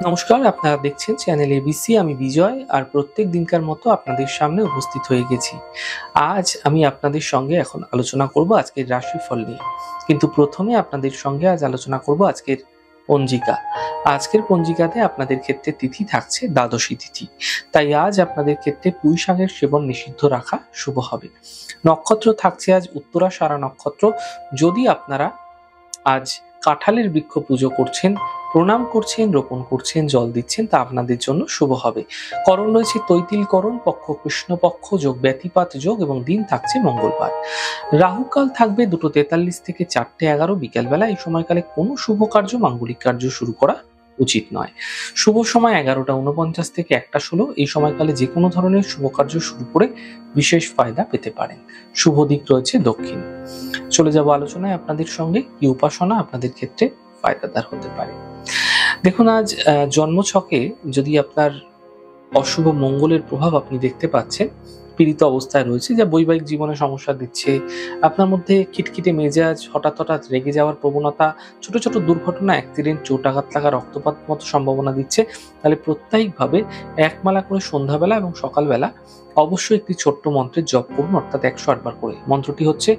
নমস্কার, আপনারা দেখছেন চ্যানেল এবিসি। আমি বিজয়, আর প্রত্যেক দিনকার মতো আপনাদের সামনে উপস্থিত হয়ে গেছি। আজ আমি আপনাদের সঙ্গে এখন আলোচনা করব আজকের রাশিফল নিয়ে। কিন্তু প্রথমে আপনাদের সঙ্গে আজ আলোচনা করব আজকের পঞ্জিকা। আজকের পঞ্জিকাতে আপনাদের ক্ষেত্রে তিথি থাকছে দ্বাদশী তিথি। তাই আজ আপনাদের ক্ষেত্রে পুঁই শাকের সেবন নিষিদ্ধ রাখা শুভ হবে। নক্ষত্র থাকছে আজ উত্তরাষাঢ়া নক্ষত্র। যদি আপনারা আজ কাঁঠালের বৃক্ষ পুজো করছেন, প্রণাম করছেন, রোপণ করছেন, জল দিচ্ছেন, তা আপনাদের জন্য শুভ হবে। করণ রয়েছে তৈতিল করণ, পক্ষ কৃষ্ণপক্ষ, যোগ ব্যতিপাত যোগ এবং দিন থাকছে মঙ্গলবার। রাহুকাল থাকবে 2:43 থেকে 4:11 বিকেলবেলা। এই সময়কালে কোনো শুভ কার্য, মাঙ্গলিক কার্য শুরু করা উচিত নয়। শুভ সময় 11:49 থেকে 1:16। এই সময়কালে যে কোনো ধরনের শুভ কার্য শুরু করে বিশেষ ফায়দা পেতে পারেন। শুভ দিক রয়েছে দক্ষিণ। চলে যাব আলোচনায় আপনাদের সঙ্গে কি উপাসনা আপনাদের ক্ষেত্রে ফায়দাদার হতে পারে। দেখুন, আজ জন্মছকে যদি আপনার অশুভ মঙ্গলের প্রভাব আপনি দেখতে পাচ্ছেন, পীড়িত অবস্থায় রয়েছে, যা বৈবাহিক জীবনে সমস্যা দিচ্ছে, আপনার মধ্যে খিটখিটে মেজাজ, হঠাৎ হঠাৎ রেগে যাওয়ার প্রবণতা, ছোট ছোট দুর্ঘটনা, অ্যাক্সিডেন্ট, চোট আঘাত লাগা, রক্তপাত মতো সম্ভাবনা দিচ্ছে, তাহলে প্রত্যেকভাবে একমালা করে সন্ধ্যাবেলা এবং সকালবেলা অবশ্যই একটি ছোট্ট মন্ত্রের জপ করুন, অর্থাৎ 108 বার করে। মন্ত্রটি হচ্ছে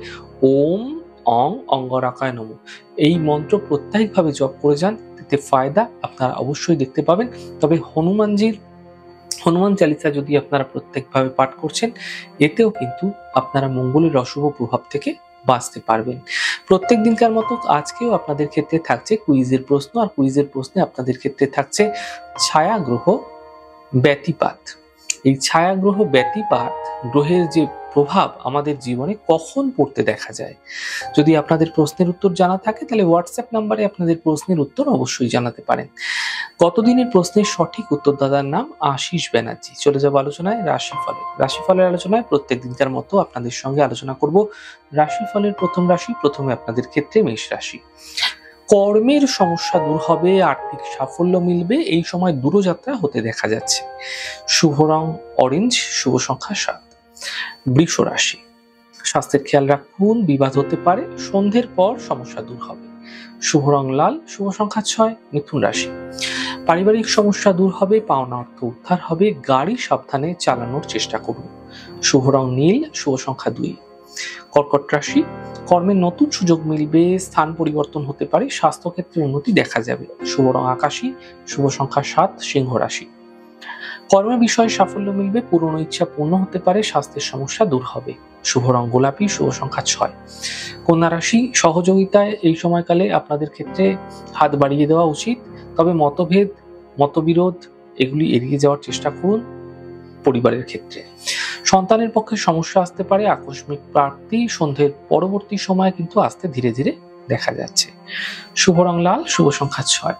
ওম অং অঙ্গরাকায় নমঃ। এই মন্ত্র প্রত্যেকভাবে জপ করে যান, এতে ফায়দা আপনারা অবশ্যই দেখতে পাবেন। তবে হনুমান চালিসা যদি আপনারা প্রত্যেকভাবে পাঠ করছেন, এতেও কিন্তু আপনারা মঙ্গলের অশুভ প্রভাব থেকে বাঁচতে পারবেন। প্রত্যেক দিনকার মতো আজকেও আপনাদের ক্ষেত্রে থাকছে কুইজের প্রশ্ন, আর কুইজের প্রশ্নে আপনাদের ক্ষেত্রে থাকছে ছায়াগ্রহ ব্যতিপাত। এই ছায়াগ্রহ ব্যতিপাত গ্রহের যে প্রভাব আমাদের জীবনে কখন পড়তে দেখা যায়, যদি আপনাদের প্রশ্নের উত্তর জানা থাকে তাহলে হোয়াটসঅ্যাপ নাম্বারে আপনাদের প্রশ্নের উত্তর অবশ্যই জানাতে পারেন। গতদিনের প্রশ্নের সঠিক উত্তরদাতার নাম আশিস ব্যানার্জি। চলে যাব আলোচনায় রাশিফলের আলোচনায়। প্রত্যেক দিনকার মতো আপনাদের সঙ্গে আলোচনা করব রাশিফলের প্রথম রাশি। প্রথমে আপনাদের ক্ষেত্রে মেষ রাশি। কর্মের সমস্যা দূর হবে, আর্থিক সাফল্য মিলবে, এই সময় দূরযাত্রা হতে দেখা যাচ্ছে। শুভ রং অরেঞ্জ, শুভ সংখ্যা 7। বৃষ রাশি। স্বাস্থ্যের খেয়াল রাখুন, বিবাদ হতে পারে, সন্ধ্যের পর সমস্যা দূর হবে। শুভ রং লাল, শুভ সংখ্যা 6। মিথুন রাশি। পারিবারিক সমস্যা দূর হবে, পাওনা অর্থ উদ্ধার হবে, গাড়ি সাবধানে চালানোর চেষ্টা করুন। শুভ রং নীল, শুভ সংখ্যা 2। কর্কট রাশি। কর্মের নতুন সুযোগ মিলবে, স্থান পরিবর্তন হতে পারে, স্বাস্থ্যক্ষেত্রে উন্নতি দেখা যাবে। শুভ রং আকাশী, শুভ সংখ্যা 7। সিংহ রাশি। কর্মের বিষয়ে সাফল্য মিলবে, পুরনো ইচ্ছা পূর্ণ হতে পারে, স্বাস্থ্যের সমস্যা দূর হবে। শুভ রং গোলাপি, শুভ সংখ্যা 6। কন্যা রাশি। সহযোগিতায় এই সময়কালে আপনাদের ক্ষেত্রে হাত বাড়িয়ে দেওয়া উচিত, তবে মতভেদ, মতবিরোধ এগুলি এড়িয়ে যাওয়ার চেষ্টা করুন পরিবারের ক্ষেত্রে। সন্তানের পক্ষে সমস্যা আসতে পারে, আকস্মিক প্রাপ্তি সন্ধ্যের পরবর্তী সময়ে কিন্তু আসতে ধীরে ধীরে দেখা যাচ্ছে। শুভ রং লাল, শুভ সংখ্যা 6।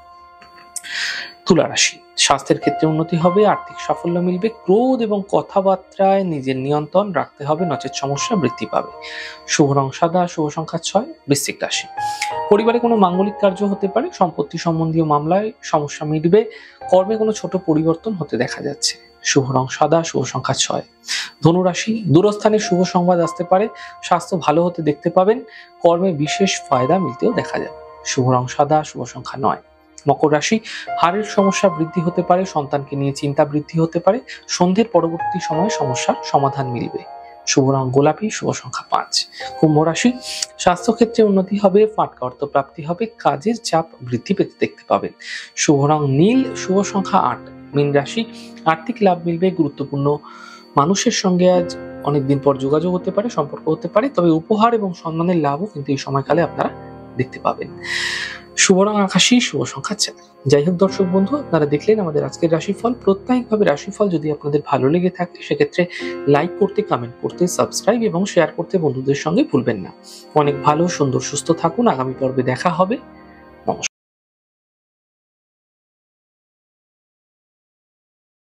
তুলা রাশি। স্বাস্থ্যের ক্ষেত্রে উন্নতি হবে, আর্থিক সাফল্য মিলবে, ক্রোধ এবং কথাবার্তায় নিজের নিয়ন্ত্রণ রাখতে হবে, নচেত সমস্যা বৃদ্ধি পাবে। শুভ রং সাদা, শুভ সংখ্যা 6। বৃশ্চিক রাশি। পরিবারে কোনো মাঙ্গলিক কার্য হতে পারে, সম্পত্তি সম্বন্ধীয় মামলায় সমস্যা মিটবে, কর্মে কোনো ছোট পরিবর্তন হতে দেখা যাচ্ছে। শুভ রং সাদা, শুভ সংখ্যা 6। ধনু রাশি। দূরস্থানে শুভ সংবাদ আসতে পারে, স্বাস্থ্য ভালো হতে দেখতে পাবেন, কর্মে বিশেষ ফায়দা মিলতেও দেখা যাবে। শুভ রং সাদা, শুভ সংখ্যা 9। মকর রাশি। হাড়ের সমস্যা বৃদ্ধি হতে পারে, সন্তানকে নিয়ে চিন্তা বৃদ্ধি হতে পারে, সন্ধ্যের পরবর্তী সময়ে সমস্যার সমাধান মিলবে। শুভ রং গোলাপি, শুভ সংখ্যা 5। কুম্ভ রাশি। স্বাস্থ্যক্ষেত্রে উন্নতি হবে, ফাটকা অর্থ প্রাপ্তি হবে, কাজের চাপ বৃদ্ধি পেতে দেখতে পাবেন। শুভ রং নীল, শুভ সংখ্যা 8। মীন রাশি। আর্থিক লাভ মিলবে, গুরুত্বপূর্ণ মানুষের সঙ্গে আজ অনেকদিন পর যোগাযোগ হতে পারে, সম্পর্ক হতে পারে, তবে উপহার এবং সম্মানের লাভও কিন্তু এই সময়কালে আপনারা দেখতে পাবেন। শুভ রং আকাশী, শুভ সংখ্যা 4। যাই হোক দর্শক বন্ধু, আপনারা দেখলেন আমাদের আজকের রাশিফল। প্রত্যেকভাবে রাশিফল যদি আপনাদের ভালো লেগে থাকে, সেক্ষেত্রে লাইক করতে, কমেন্ট করতে, সাবস্ক্রাইব এবং শেয়ার করতে বন্ধুদের সঙ্গে ভুলবেন না। অনেক ভালো, সুন্দর, সুস্থ থাকুন। আগামী পর্বে দেখা হবে।